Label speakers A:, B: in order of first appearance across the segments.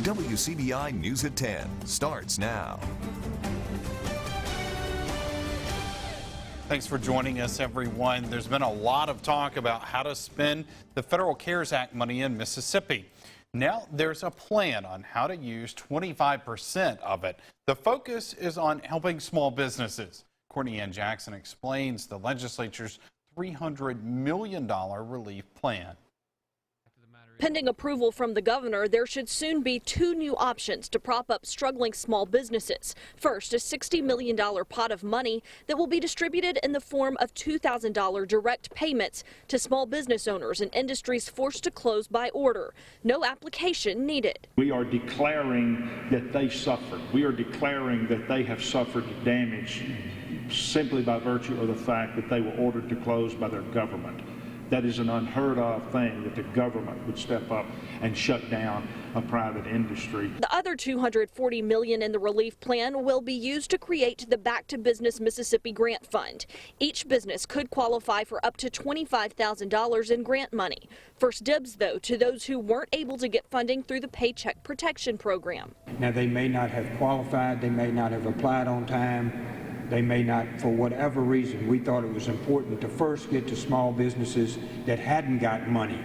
A: WCBI News at 10 starts now.
B: Thanks for joining us, everyone. There's been a lot of talk about how to spend the Federal CARES Act money in Mississippi. Now there's a plan on how to use 25% of it. The focus is on helping small businesses. Courtney Ann Jackson explains the legislature's $300 million relief plan.
C: Pending approval from the governor, there should soon be two new options to prop up struggling small businesses. First, a $60 million pot of money that will be distributed in the form of $2,000 direct payments to small business owners and industries forced to close by order. No application needed.
D: We are declaring that they suffered. We are declaring that they have suffered damage simply by virtue of the fact that they were ordered to close by their government. That is an unheard of thing, that the government would step up and shut down a private industry.
C: The other $240 million in the relief plan will be used to create the Back to Business Mississippi Grant Fund. Each business could qualify for up to $25,000 in grant money. First dibs, though, to those who weren't able to get funding through the Paycheck Protection Program.
E: Now, they may not have qualified, they may not have applied on time. They may not, for whatever reason. We thought it was important to first get to small businesses that hadn't got money.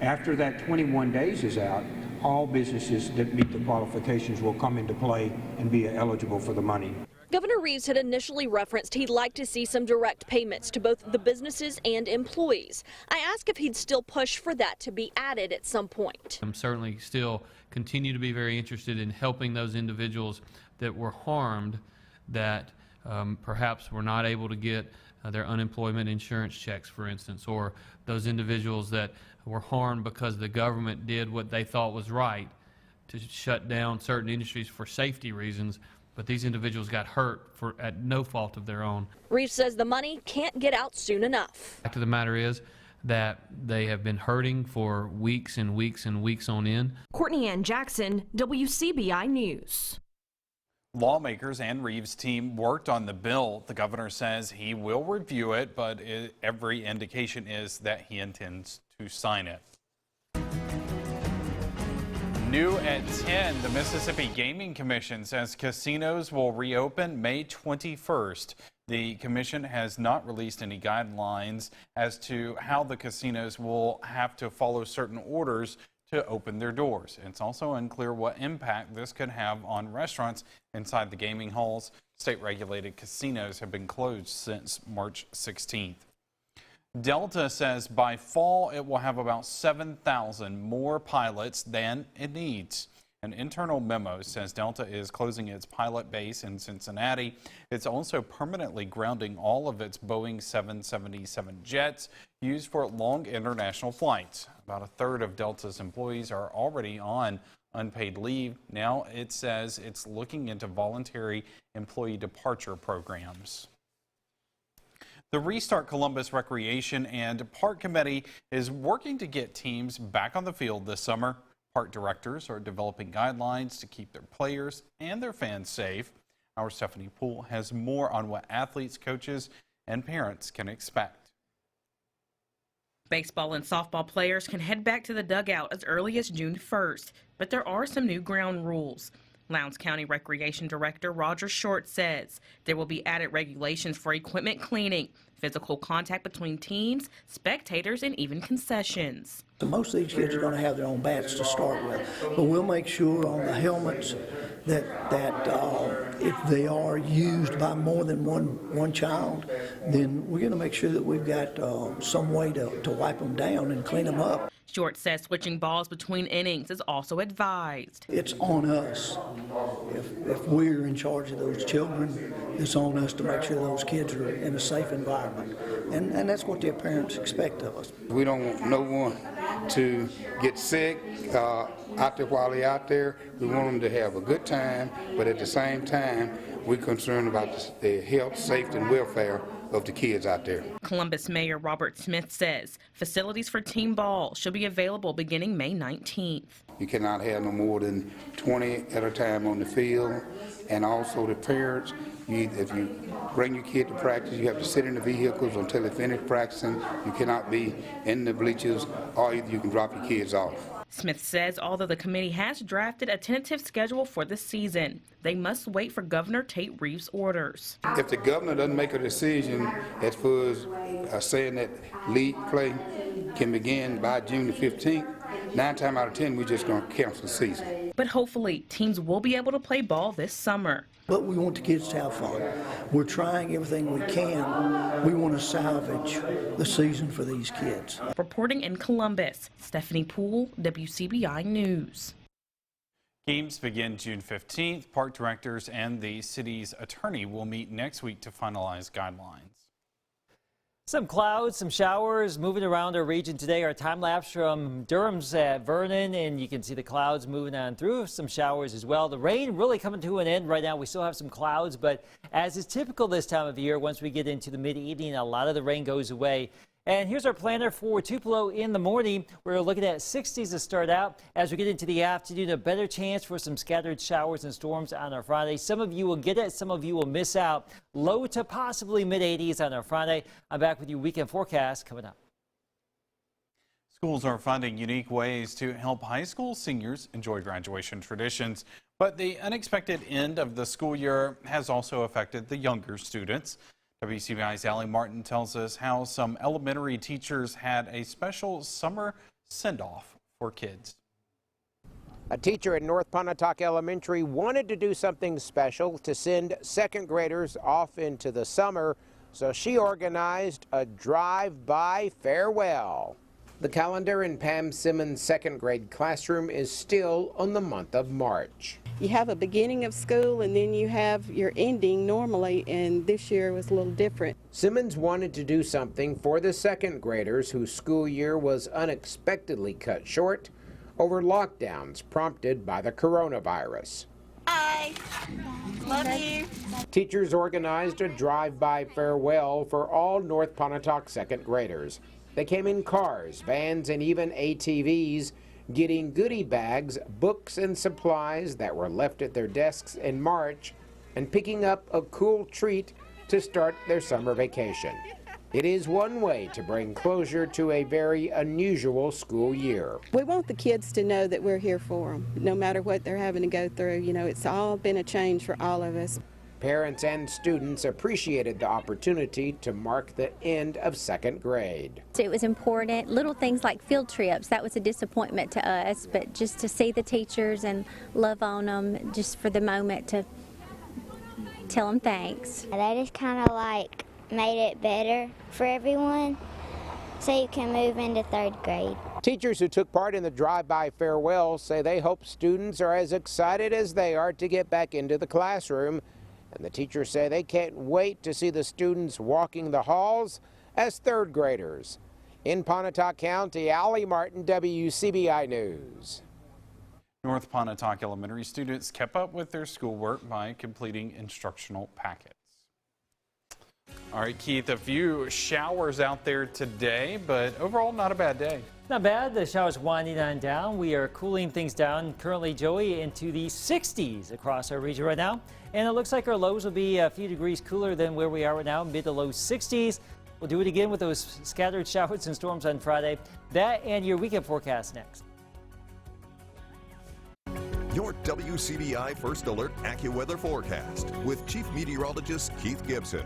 E: After that 21 days is out, all businesses that meet the qualifications will come into play and be eligible for the money.
C: Governor Reeves had initially referenced he'd like to see some direct payments to both the businesses and employees. I asked if he'd still push for that to be added at some point.
F: I'm certainly still continue to be very interested in helping those individuals that were harmed, that perhaps were not able to get their unemployment insurance checks, for instance, or those individuals that were harmed because the government did what they thought was right to shut down certain industries for safety reasons, but these individuals got hurt at no fault of their own.
C: Reeves says the money can't get out soon enough.
F: The fact of the matter is that they have been hurting for weeks and weeks and weeks on end.
C: Courtney Ann Jackson, WCBI News.
B: Lawmakers and Reeves' team worked on the bill. The governor says he will review it, but every indication is that he intends to sign it. New at 10, the Mississippi Gaming Commission says casinos will reopen May 21st. The commission has not released any guidelines as to how the casinos will have to follow certain orders to open their doors. It's also unclear what impact this could have on restaurants inside the gaming halls. State-regulated casinos have been closed since March 16th. Delta says by fall it will have about 7,000 more pilots than it needs. An internal memo says Delta is closing its pilot base in Cincinnati. It's also permanently grounding all of its Boeing 777 jets used for long international flights. About a third of Delta's employees are already on unpaid leave. Now it says it's looking into voluntary employee departure programs. The Restart Columbus Recreation and Park Committee is working to get teams back on the field this summer. Park directors are developing guidelines to keep their players and their fans safe. Our Stephanie Poole has more on what athletes, coaches, and parents can expect.
G: Baseball and softball players can head back to the dugout as early as June 1st, but there are some new ground rules. Lowndes County Recreation Director Roger Short says there will be added regulations for equipment cleaning, physical contact between teams, spectators, and even concessions.
H: So most of these kids are going to have their own bats to start with, but we'll make sure on the helmets that if they are used by more than one child, then we're going to make sure that we've got some way to wipe them down and clean them up.
G: Short says switching balls between innings is also advised.
H: It's on us. If we're in charge of those children, it's on us to make sure those kids are in a safe environment. And that's what their parents expect of us.
I: We don't want no one to get sick out there while they're out there. We want them to have a good time, but at the same time, we're concerned about the health, safety, and welfare of the kids out there.
G: Columbus Mayor Robert Smith says facilities for team ball should be available beginning May 19th.
I: You cannot have no more than 20 at a time on the field, and also the parents. If you bring your kid to practice, you have to sit in the vehicles until they finish practicing. You cannot be in the bleachers, or either you can drop your kids off.
G: Smith says although the committee has drafted a tentative schedule for the season, they must wait for Governor Tate Reeves' orders.
I: If the governor doesn't make a decision as far as saying that league play can begin by June the 15th, 9 times out of 10, we're just going to cancel the season.
G: But hopefully, teams will be able to play ball this summer.
H: But we want the kids to have fun. We're trying everything we can. We want to salvage the season for these kids.
G: Reporting in Columbus, Stephanie Poole, WCBI News.
B: Games begin June 15th. Park directors and the city's attorney will meet next week to finalize guidelines.
J: Some clouds, some showers moving around our region today. Our time lapse from Durham's at Vernon, and you can see the clouds moving on through. Some showers as well. The rain really coming to an end right now. We still have some clouds, but as is typical this time of year, once we get into the mid-evening, a lot of the rain goes away. And here's our planner for Tupelo in the morning. We're looking at 60s to start out. As we get into the afternoon, a better chance for some scattered showers and storms on our Friday. Some of you will get it, some of you will miss out. Low to possibly mid-80s on our Friday. I'm back with your weekend forecast coming up.
B: Schools are finding unique ways to help high school seniors enjoy graduation traditions, but the unexpected end of the school year has also affected the younger students. WCBI's Allie Martin tells us how some elementary teachers had a special summer send-off for kids.
K: A teacher at North Pontotoc Elementary wanted to do something special to send second graders off into the summer, so she organized a drive-by farewell. The calendar in Pam Simmons' second grade classroom is still on the month of March.
L: You have a beginning of school and then you have your ending normally, and this year was a little different.
K: Simmons wanted to do something for the second graders whose school year was unexpectedly cut short over lockdowns prompted by the coronavirus.
M: Hi, love you.
K: Teachers organized a drive-by farewell for all North Pontotoc second graders. They came in cars, vans, and even ATVs, getting goodie bags, books, and supplies that were left at their desks in March, and picking up a cool treat to start their summer vacation. It is one way to bring closure to a very unusual school year.
L: We want the kids to know that we're here for them, no matter what they're having to go through. You know, it's all been a change for all of us.
K: Parents and students appreciated the opportunity to mark the end of second grade.
N: It was important. Little things like field trips, that was a disappointment to us, but just to see the teachers and love on them, just for the moment to tell them thanks.
O: That just kind of like made it better for everyone, so you can move into third grade.
K: Teachers who took part in the drive-by farewell say they hope students are as excited as they are to get back into the classroom. And the teachers say they can't wait to see the students walking the halls as third graders. In Pontotoc County, Allie Martin, WCBI News.
B: North Pontotoc Elementary students kept up with their schoolwork by completing instructional packets. All right, Keith, a few showers out there today, but overall not a bad day.
J: Not bad. The showers winding on down. We are cooling things down currently, Joey, into the 60s across our region right now. And it looks like our lows will be a few degrees cooler than where we are right now, mid to low 60s. We'll do it again with those scattered showers and storms on Friday. That and your weekend forecast next.
A: Your WCBI First Alert AccuWeather forecast with Chief Meteorologist Keith Gibson.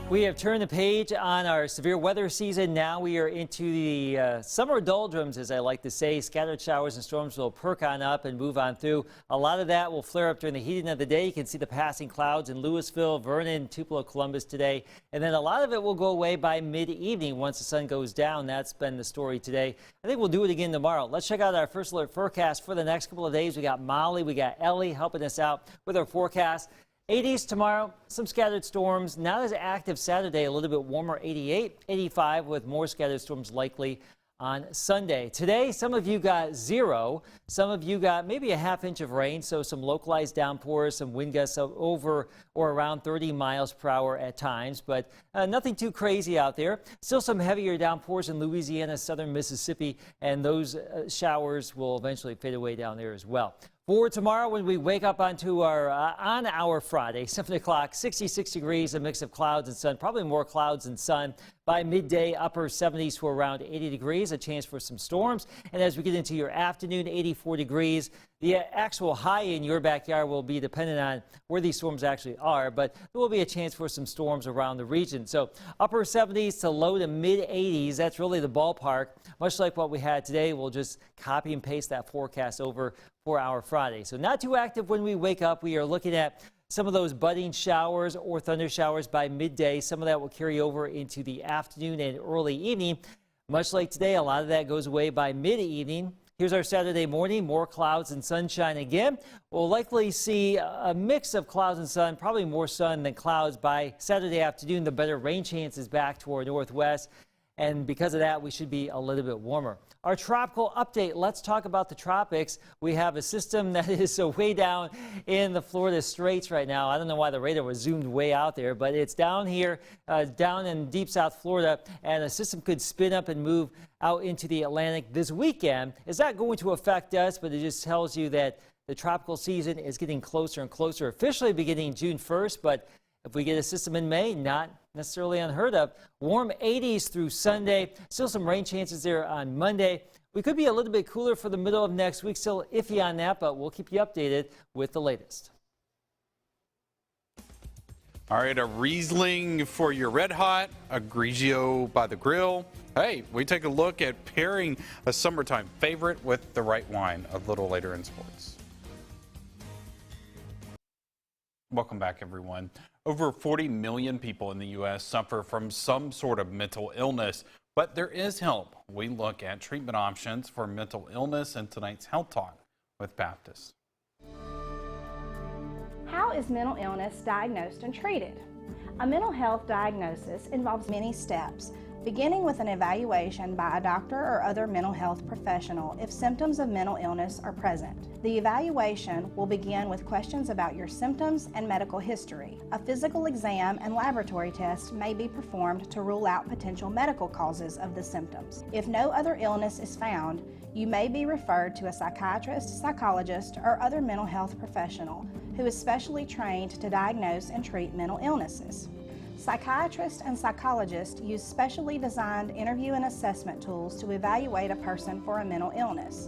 J: We have turned the page on our severe weather season. Now we are into the summer doldrums, as I like to say. Scattered showers and storms will perk on up and move on through. A lot of that will flare up during the heating of the day. You can see the passing clouds in Louisville, Vernon, Tupelo, Columbus today. And then a lot of it will go away by mid-evening once the sun goes down. That's been the story today. I think we'll do it again tomorrow. Let's check out our First Alert forecast for the next couple of days. We got Molly, we got Ellie helping us out with our forecast. 80s tomorrow, some scattered storms. Not as active Saturday, a little bit warmer, 88, 85 with more scattered storms likely on Sunday. Today, some of you got 0. Some of you got maybe a ½ inch of rain, so some localized downpours, some wind gusts over or around 30 miles per hour at times, but nothing too crazy out there. Still some heavier downpours in Louisiana, southern Mississippi, and those showers will eventually fade away down there as well. For tomorrow, when we wake up onto on our Friday, 7 o'clock, 66 degrees, a mix of clouds and sun, probably more clouds than sun. By midday, upper 70s to around 80 degrees, a chance for some storms. And as we get into your afternoon, 84 degrees. The actual high in your backyard will be dependent on where these storms actually are, but there will be a chance for some storms around the region. So upper 70s to low to mid 80s, that's really the ballpark. Much like what we had today, we'll just copy and paste that forecast over for our Friday. So not too active when we wake up. We are looking at some of those budding showers or thunder showers by midday. Some of that will carry over into the afternoon and early evening. Much like today, a lot of that goes away by mid-evening. Here's our Saturday morning, more clouds and sunshine again. We'll likely see a mix of clouds and sun, probably more sun than clouds by Saturday afternoon. The better rain chances back to our northwest. And because of that, we should be a little bit warmer. Our tropical update, let's talk about the tropics. We have a system that is way down in the Florida Straits right now. I don't know why the radar was zoomed way out there, but it's down here, down in deep South Florida, and the system could spin up and move out into the Atlantic this weekend. It's not going to affect us, but it just tells you that the tropical season is getting closer and closer, officially beginning June 1st, but if we get a system in May, not necessarily unheard of. Warm 80s through Sunday. Still some rain chances there on Monday. We could be a little bit cooler for the middle of next week. Still iffy on that, but we'll keep you updated with the latest.
B: All right, a Riesling for your red hot, a Grigio by the grill. Hey, we take a look at pairing a summertime favorite with the right wine a little later in sports. Welcome back, everyone. Over 40 million people in the U.S. suffer from some sort of mental illness, but there is help. We look at treatment options for mental illness in tonight's Health Talk with Baptist.
P: How is mental illness diagnosed and treated? A mental health diagnosis involves many steps, beginning with an evaluation by a doctor or other mental health professional if symptoms of mental illness are present. The evaluation will begin with questions about your symptoms and medical history. A physical exam and laboratory test may be performed to rule out potential medical causes of the symptoms. If no other illness is found, you may be referred to a psychiatrist, psychologist, or other mental health professional who is specially trained to diagnose and treat mental illnesses. Psychiatrists and psychologists use specially designed interview and assessment tools to evaluate a person for a mental illness.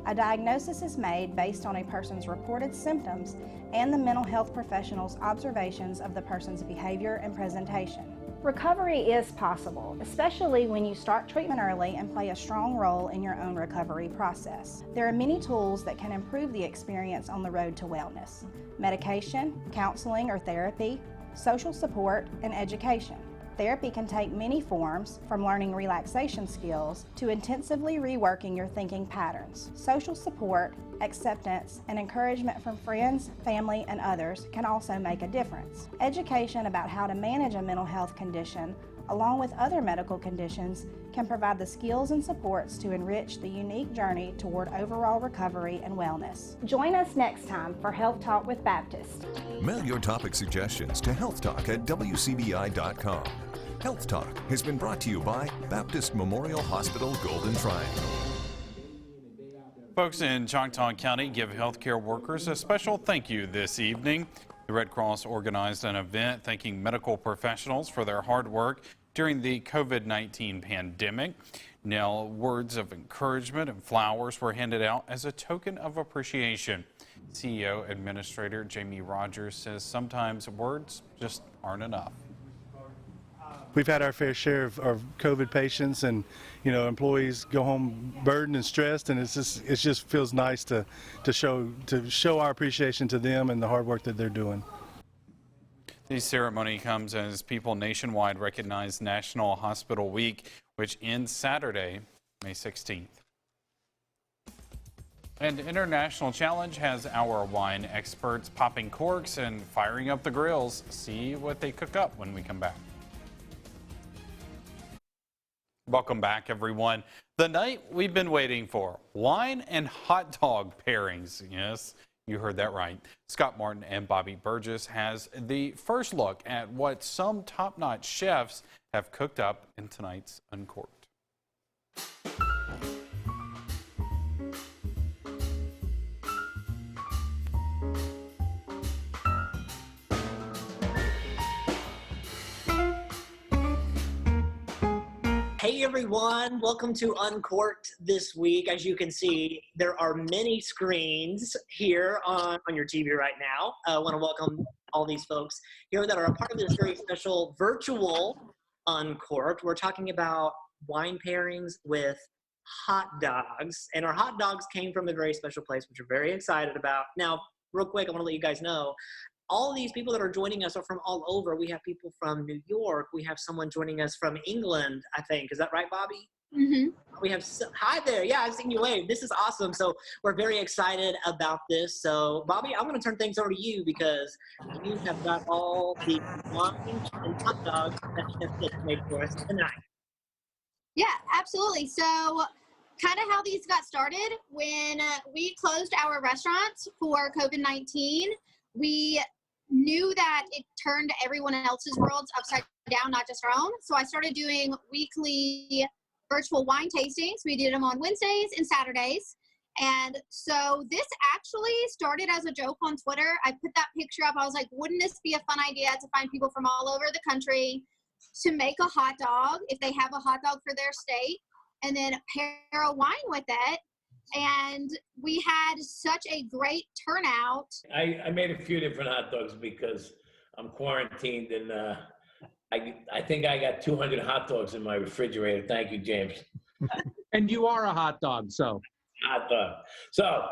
P: A diagnosis is made based on a person's reported symptoms and the mental health professional's observations of the person's behavior and presentation. Recovery is possible, especially when you start treatment early and play a strong role in your own recovery process. There are many tools that can improve the experience on the road to wellness: medication, counseling or therapy, social support, and education. Therapy can take many forms, from learning relaxation skills to intensively reworking your thinking patterns. Social support, acceptance, and encouragement from friends, family, and others can also make a difference. Education about how to manage a mental health condition, along with other medical conditions, can provide the skills and supports to enrich the unique journey toward overall recovery and wellness. Join us next time for Health Talk with Baptist.
A: Mail your topic suggestions to healthtalk@wcbi.com. Health Talk has been brought to you by Baptist Memorial Hospital Golden Triangle.
B: Folks in Choctaw County give healthcare workers a special thank you this evening. The Red Cross organized an event thanking medical professionals for their hard work during the COVID-19 pandemic. Now, words of encouragement and flowers were handed out as a token of appreciation. CEO Administrator Jamie Rogers says sometimes words just aren't enough.
Q: We've had our fair share of COVID patients, and employees go home burdened and stressed, and it just feels nice to show our appreciation to them and the hard work that they're doing.
B: The ceremony comes as people nationwide recognize National Hospital Week, which ends Saturday, May 16th. And International Challenge has our wine experts popping corks and firing up the grills. See what they cook up when we come back. Welcome back, everyone. The night we've been waiting for, wine and hot dog pairings. Yes, you heard that right. Scott Martin and Bobby Burgess has the first look at what some top-notch chefs have cooked up in tonight's Uncorked.
R: Hey everyone, welcome to Uncorked this week. As you can see, there are many screens here on your TV right now. I want to welcome all these folks here that are a part of this very special virtual Uncorked. We're talking about wine pairings with hot dogs, and our hot dogs came from a very special place, which we're very excited about. Now, real quick, I want to let you guys know, all these people that are joining us are from all over. We have people from New York. We have someone joining us from England, I think. Is that right, Bobby?
S: Mm-hmm.
R: We have, hi there. Yeah, I've seen you wave. This is awesome. So we're very excited about this. So Bobby, I'm going to turn things over to you because you have got all the wine and hot dogs that Chef Dick made for us tonight.
S: Yeah, absolutely. So kind of how these got started, when we closed our restaurants for COVID-19, we knew that it turned everyone else's worlds upside down, not just our own. So I started doing weekly virtual wine tastings. We did them on Wednesdays and Saturdays. And so this actually started as a joke on Twitter. I put that picture up. I was like, wouldn't this be a fun idea to find people from all over the country to make a hot dog if they have a hot dog for their state, and then pair a wine with it. And we had such a great turnout.
T: I made a few different hot dogs because I'm quarantined, and I think I got 200 hot dogs in my refrigerator. Thank you, James.
U: And you are a hot dog, so.
T: Hot dog. So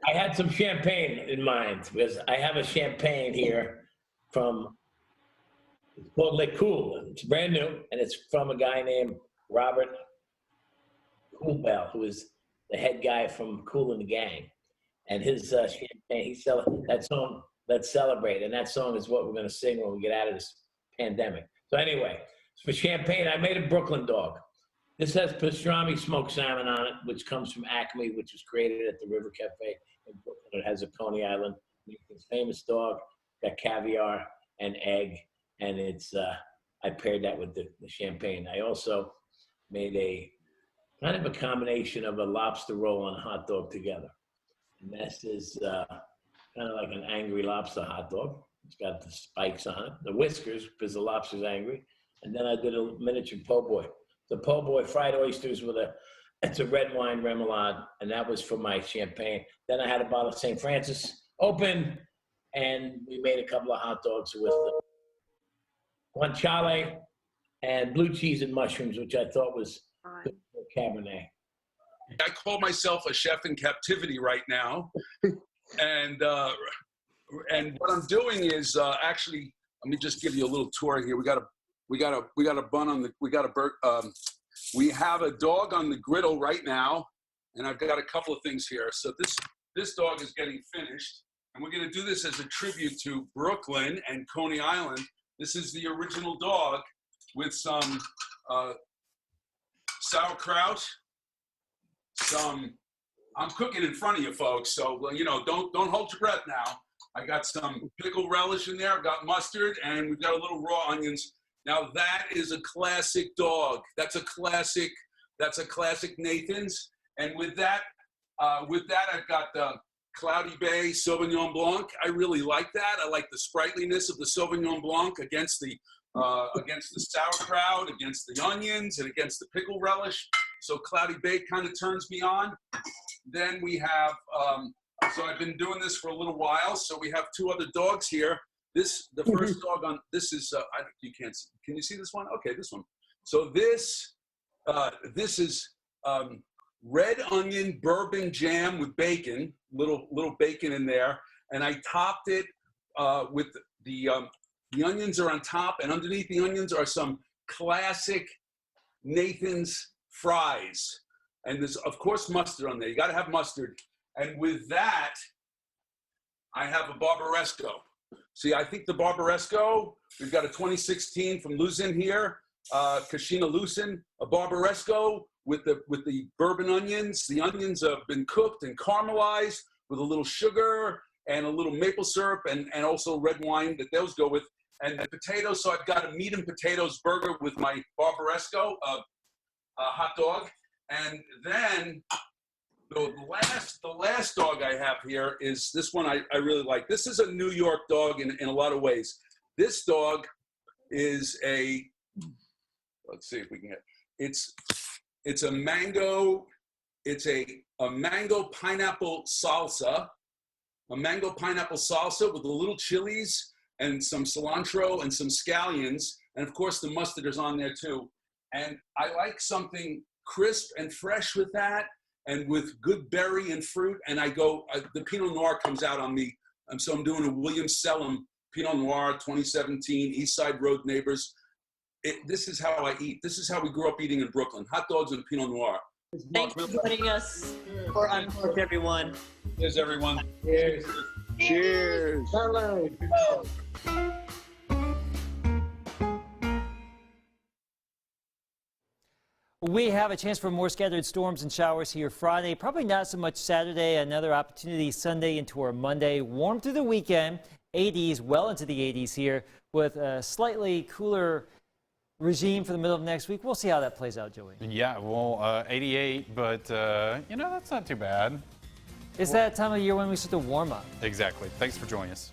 T: I had some champagne in mind because I have a champagne here from, it's called Le Cool. It's brand new, and it's from a guy named Robert Coolbell, who is the head guy from Kool and the Gang. And his champagne, that song, Let's Celebrate. And that song is what we're going to sing when we get out of this pandemic. So anyway, for champagne, I made a Brooklyn dog. This has pastrami smoked salmon on it, which comes from Acme, which was created at the River Cafe in Brooklyn. It has a Coney Island, Lincoln's famous dog, got caviar and egg. And it's, I paired that with the champagne. I also made a kind of a combination of a lobster roll and a hot dog together. And this is kind of like an angry lobster hot dog. It's got the spikes on it, the whiskers, because the lobster's angry. And then I did a miniature po' boy. The po' boy fried oysters with it's a red wine remoulade, and that was for my champagne. Then I had a bottle of St. Francis open, and we made a couple of hot dogs with guanciale and blue cheese and mushrooms, which I thought was good for Cabernet.
V: I call myself a chef in captivity right now, and what I'm doing is actually, let me just give you a little tour here. We got a bun on the, we have a dog on the griddle right now, and I've got a couple of things here. So this dog is getting finished, and we're going to do this as a tribute to Brooklyn and Coney Island. This is the original dog with some sauerkraut, I'm cooking in front of you folks, so you know, don't hold your breath now. I got some pickle relish in there, I've got mustard, and we've got a little raw onions. Now that is a classic dog. That's a classic Nathan's. And with that I've got the Cloudy Bay Sauvignon Blanc. I really like that. I like the sprightliness of the Sauvignon Blanc against the sauerkraut, against the onions, and against the pickle relish. So Cloudy Bay kind of turns me on. Then we have, so I've been doing this for a little while. So we have two other dogs here. The first dog on, this is, you can't see, can you see this one? Okay, this one. So this is red onion bourbon jam with bacon, little bacon in there. And I topped it with the onions are on top, and underneath the onions are some classic Nathan's fries. And there's, of course, mustard on there. You got to have mustard. And with that, I have a Barbaresco. See, I think the Barbaresco, we've got a 2016 from Luzin here. Kashina Lucin, a Barbaresco with the bourbon onions. The onions have been cooked and caramelized with a little sugar and a little maple syrup and also red wine that those go with. And the potatoes, so I've got a meat and potatoes burger with my Barbaresco, hot dog. And then the last dog I have here is this one I really like. This is a New York dog in a lot of ways. This dog is let's see if we can get, it's a mango pineapple salsa, with a little chilies and some cilantro and some scallions. And of course the mustard is on there too. And I like something crisp and fresh with that and with good berry and fruit. And the Pinot Noir comes out on me. So I'm doing a William Sellum Pinot Noir 2017 East Side Road Neighbors. This is how I eat. This is how we grew up eating in Brooklyn. Hot dogs and Pinot Noir.
R: Thanks for joining us for Uncorked, everyone.
V: Cheers, everyone.
I: Cheers.
U: Cheers. Hello.
J: We have a chance for more scattered storms and showers here Friday. Probably not so much Saturday. Another opportunity Sunday into our Monday. Warm through the weekend. 80s, well into the 80s here with a slightly cooler regime for the middle of next week. We'll see how that plays out, Joey.
B: Yeah, well, 88, but, that's not too bad.
J: It's that time of year when we start to warm up.
B: Exactly. Thanks for joining us.